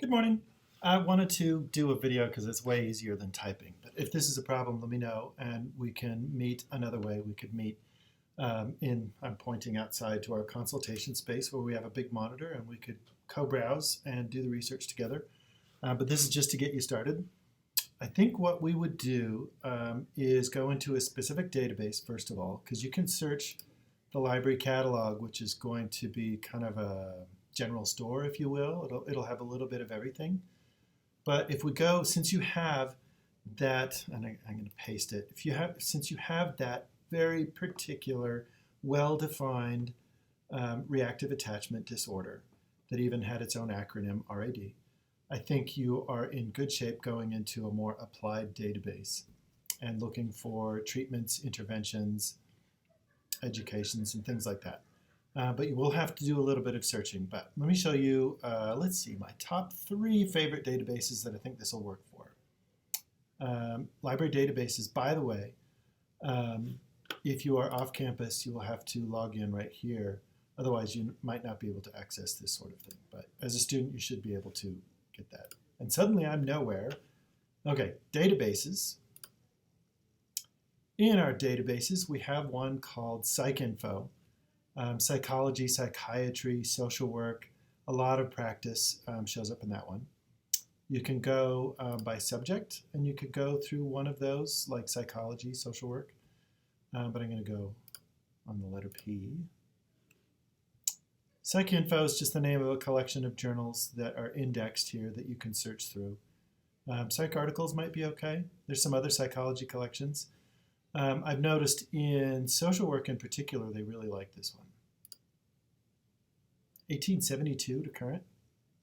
Good morning. I wanted to do a video because it's way easier than typing. But if this is a problem, let me know and we can meet another way. We could meet I'm pointing outside to our consultation space where we have a big monitor and we could co-browse and do the research together. But this is just to get you started. I think what we would do is go into a specific database first of all, because you can search the library catalog, which is going to be kind of a general store, if you will. It'll have a little bit of everything. But if we go, since you have that, and I'm going to paste it. Since you have that very particular, well-defined reactive attachment disorder that even had its own acronym, RAD, I think you are in good shape going into a more applied database and looking for treatments, interventions, educations, and things like that. But you will have to do a little bit of searching. But let me show you, let's see, my top 3 favorite databases that I think this will work for. Library databases, by the way, if you are off campus, you will have to log in right here. Otherwise, you might not be able to access this sort of thing. But as a student, you should be able to get that. And suddenly I'm nowhere. Okay, databases. In our databases, we have one called PsycInfo. Psychology, psychiatry, social work, a lot of practice shows up in that one. You can go by subject, and you could go through one of those, like psychology, social work. But I'm going to go on the letter P. PsycInfo is just the name of a collection of journals that are indexed here that you can search through. Psych articles might be okay. There's some other psychology collections. I've noticed in social work in particular, they really like this one. 1872 to current.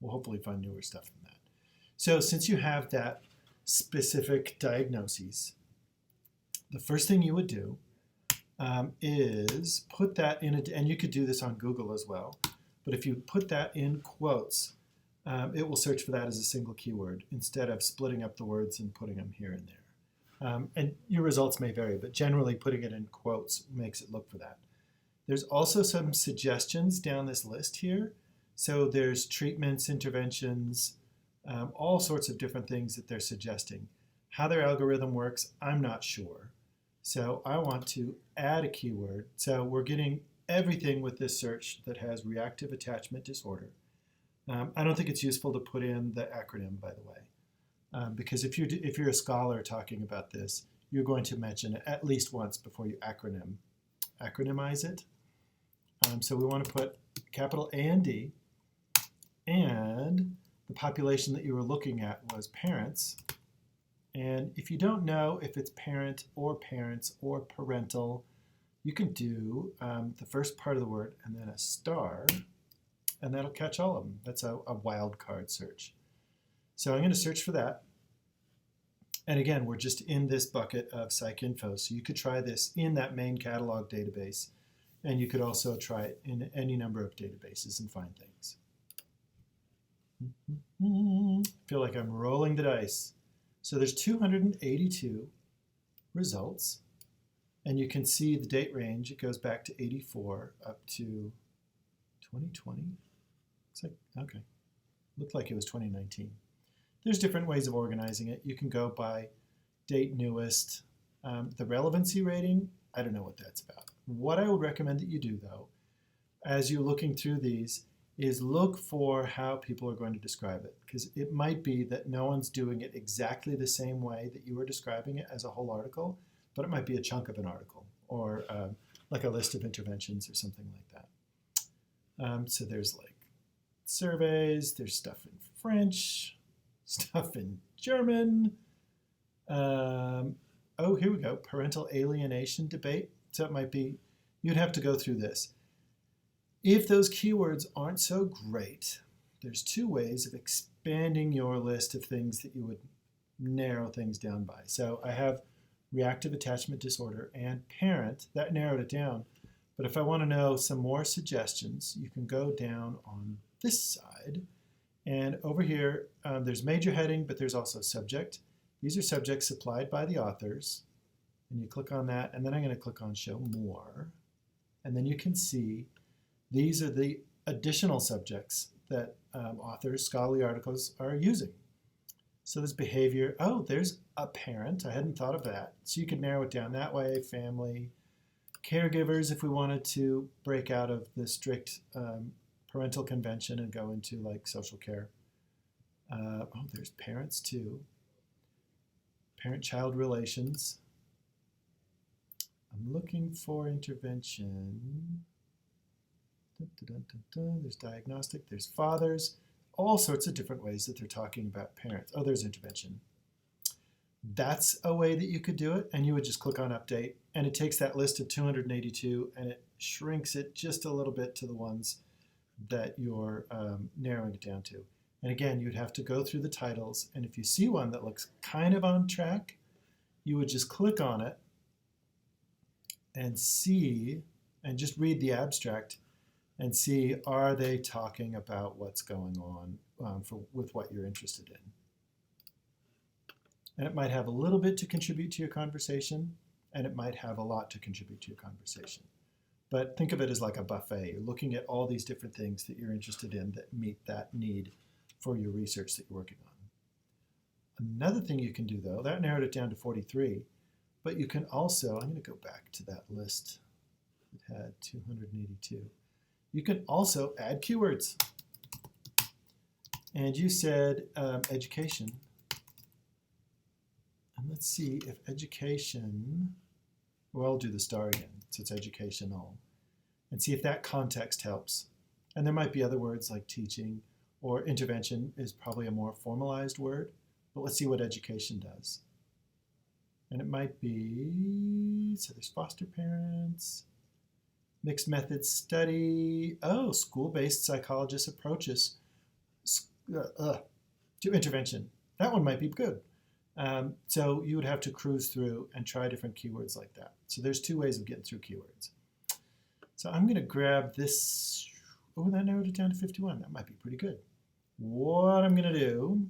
We'll hopefully find newer stuff than that. So since you have that specific diagnoses, the first thing you would do is put that in, and you could do this on Google as well, but if you put that in quotes, it will search for that as a single keyword instead of splitting up the words and putting them here and there. And your results may vary, but generally putting it in quotes makes it look for that. There's also some suggestions down this list here. So there's treatments, interventions, all sorts of different things that they're suggesting. How their algorithm works, I'm not sure. So I want to add a keyword. So we're getting everything with this search that has reactive attachment disorder. I don't think it's useful to put in the acronym, by the way. Because if you're a scholar talking about this, you're going to mention it at least once before you acronymize it. So we want to put capital A and D, and the population that you were looking at was parents. And if you don't know if it's parent or parents or parental, you can do the first part of the word and then a star, and that'll catch all of them. That's a wildcard search. So I'm going to search for that. And again, we're just in this bucket of PsycInfo. So you could try this in that main catalog database. And you could also try it in any number of databases and find things. I feel like I'm rolling the dice. So there's 282 results. And you can see the date range. It goes back to 84 up to 2020. Looks like, okay. Looked like it was 2019. There's different ways of organizing it. You can go by date newest. The relevancy rating, I don't know what that's about. What I would recommend that you do, though, as you're looking through these, is look for how people are going to describe it. Because it might be that no one's doing it exactly the same way that you were describing it as a whole article, but it might be a chunk of an article, or like a list of interventions or something like that. So there's like surveys, there's stuff in French, stuff in German. Oh, here we go, parental alienation debate. So it might be, you'd have to go through this. If those keywords aren't so great, there's 2 ways of expanding your list of things that you would narrow things down by. So I have reactive attachment disorder and parent. That narrowed it down. But if I want to know some more suggestions, you can go down on this side. And over here, there's major heading, but there's also subject. These are subjects supplied by the authors. And you click on that, and then I'm going to click on Show More. And then you can see these are the additional subjects that authors, scholarly articles are using. So there's behavior. Oh, there's a parent. I hadn't thought of that. So you could narrow it down that way. Family, caregivers, if we wanted to break out of the strict parental convention and go into like social care. Oh, there's parents too. Parent-child relations. I'm looking for intervention. Dun, dun, dun, dun. There's diagnostic, there's fathers, all sorts of different ways that they're talking about parents. Oh, there's intervention. That's a way that you could do it, and you would just click on update, and it takes that list of 282 and it shrinks it just a little bit to the ones that you're narrowing it down to. And again, you'd have to go through the titles, and if you see one that looks kind of on track, you would just click on it and see, and just read the abstract and see, are they talking about what's going on with what you're interested in. And it might have a little bit to contribute to your conversation, and it might have a lot to contribute to your conversation. But think of it as like a buffet. You're looking at all these different things that you're interested in that meet that need for your research that you're working on. Another thing you can do, though, that narrowed it down to 43, but you can also, I'm going to go back to that list that had 282. You can also add keywords. And you said education. And let's see if education, well, I'll do the star again, so it's educational. And see if that context helps. And there might be other words like teaching, or intervention is probably a more formalized word. But let's see what education does. And it might be, so there's foster parents, mixed methods study, oh, school-based psychologist approaches to intervention. That one might be good. So you would have to cruise through and try different keywords like that. So there's two ways of getting through keywords. So I'm going to grab this. Oh, that narrowed it down to 51. That might be pretty good. What I'm going to do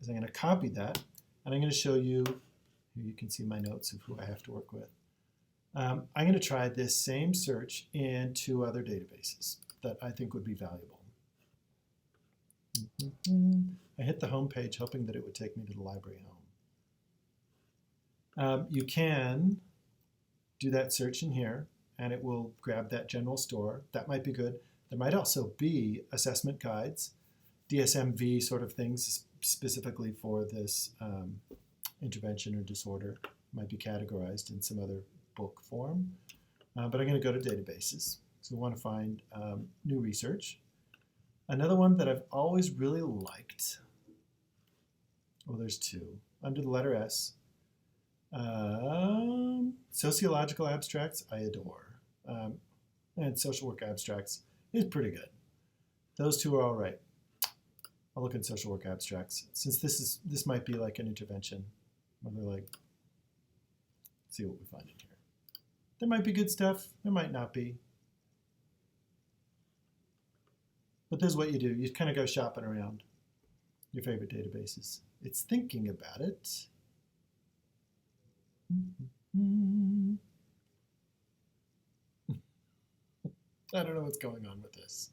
is I'm going to copy that, and I'm going to show you, here you can see my notes of who I have to work with. I'm going to try this same search in 2 other databases that I think would be valuable. I hit the home page hoping that it would take me to the library home. You can do that search in here, and it will grab that general store. That might be good. There might also be assessment guides, DSM-V sort of things specifically for this intervention or disorder. Might be categorized in some other book form. But I'm going to go to databases. So we want to find new research. Another one that I've always really liked, well, there's 2. Under the letter S, sociological abstracts, I adore. And social work abstracts is pretty good. Those 2 are all right. I'll look at social work abstracts. Since this might be like an intervention, where they're like, see what we find in here. There might be good stuff, there might not be. But this is what you do. You kind of go shopping around your favorite databases. It's thinking about it. I don't know what's going on with this.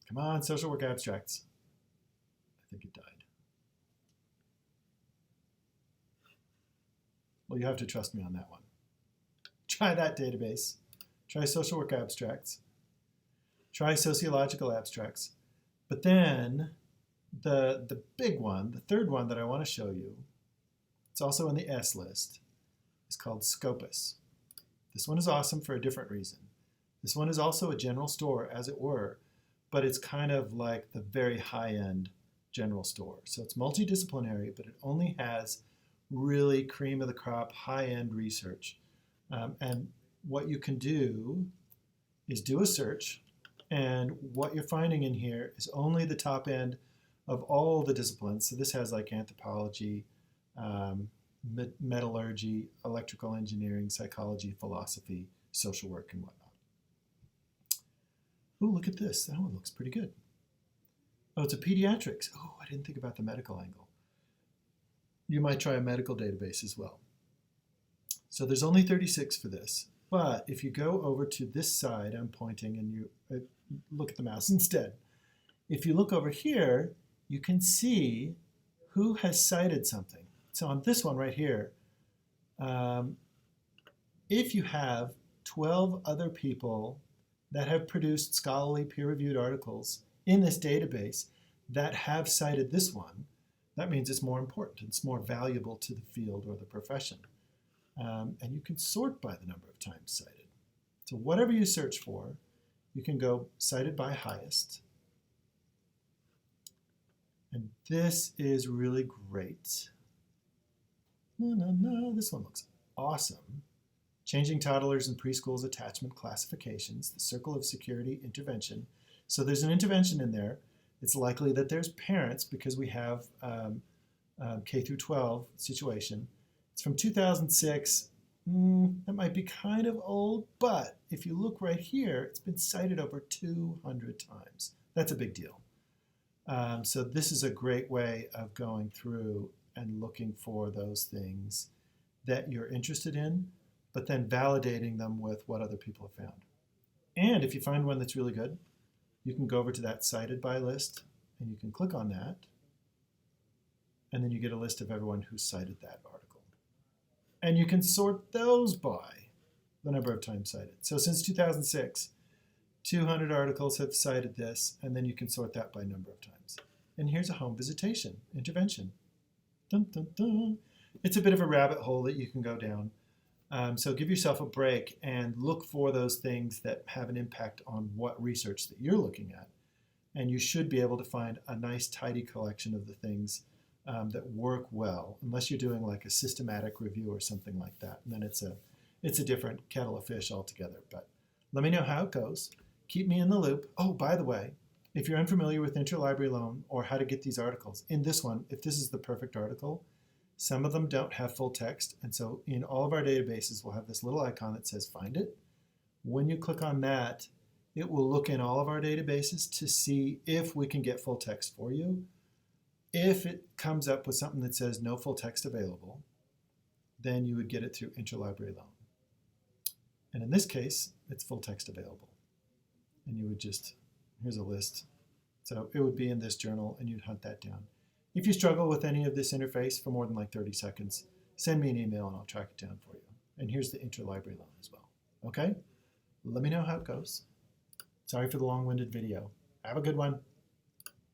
Come on, social work abstracts. I think it died. Well, you have to trust me on that one. Try that database. Try social work abstracts. Try sociological abstracts. But then the big one, the third one that I want to show you, it's also in the S list, is called Scopus. This one is awesome for a different reason. This one is also a general store, as it were, but it's kind of like the very high-end general store. So it's multidisciplinary, but it only has really cream of the crop, high-end research. And what you can do is do a search, and what you're finding in here is only the top end of all the disciplines. So this has like anthropology, metallurgy, electrical engineering, psychology, philosophy, social work, and whatnot. Oh, look at this. That one looks pretty good. Oh, it's a pediatrics. Oh, I didn't think about the medical angle. You might try a medical database as well. So there's only 36 for this. But if you go over to this side, I'm pointing, and you look at the mouse instead. If you look over here, you can see who has cited something. So on this one right here, um, if you have 12 other people that have produced scholarly peer-reviewed articles in this database that have cited this one, that means it's more important, it's more valuable to the field or the profession. And you can sort by the number of times cited. So whatever you search for, you can go cited by highest. And this is really great. This one looks awesome. Changing toddlers and preschool's attachment classifications, the circle of security intervention. So there's an intervention in there. It's likely that there's parents because we have K through 12 situation. It's from 2006. That might be kind of old, but if you look right here, it's been cited over 200 times. That's a big deal. So this is a great way of going through and looking for those things that you're interested in, but then validating them with what other people have found. And if you find one that's really good, you can go over to that cited by list and you can click on that. And then you get a list of everyone who cited that article. And you can sort those by the number of times cited. So since 2006, 200 articles have cited this, and then you can sort that by number of times. And here's a home visitation intervention. Dun, dun, dun. It's a bit of a rabbit hole that you can go down. So give yourself a break and look for those things that have an impact on what research that you're looking at. And you should be able to find a nice, tidy collection of the things that work well, unless you're doing like a systematic review or something like that. And then it's a different kettle of fish altogether. But let me know how it goes. Keep me in the loop. Oh, by the way, if you're unfamiliar with interlibrary loan or how to get these articles, in this one, if this is the perfect article, some of them don't have full text. And so in all of our databases, we'll have this little icon that says find it. When you click on that, it will look in all of our databases to see if we can get full text for you. If it comes up with something that says no full text available, then you would get it through interlibrary loan. And in this case, it's full text available. And you would just, here's a list. So it would be in this journal and you'd hunt that down. If you struggle with any of this interface for more than like 30 seconds, send me an email and I'll track it down for you. And here's the interlibrary loan as well. Okay? Let me know how it goes. Sorry for the long-winded video. Have a good one.